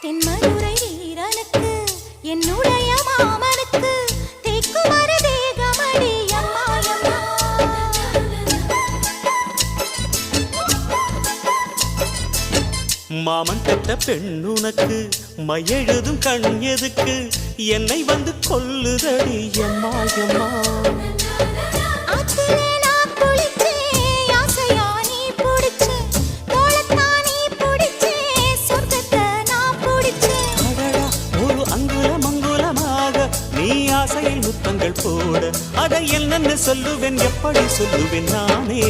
தென்மதுரை வீரனுக்கு என்னுடைய மாமனுக்கு தேக்குமர தேகமடி அம்மா அம்மா. மாமன் பெற்ற பெண்ணுனக்கு மையெழுதும் கண் எதுக்கு என்னை வந்து கொல்லுதடி அம்மா அம்மா. ஆத்திலே நான் குளிச்சேன், ஆசையா நீ புடிச்சேன், தோளத்தான் நீ புடிச்சேன், சொர்க்கத்தை நான் புடிச்சேன். அடடா, ஒரு அங்குலம் அங்குலமாக நீ ஆசையில் முத்தங்கள் போட அதை என்னென்ன சொல்லுவேன் எப்படி சொல்லுவேன் நானே.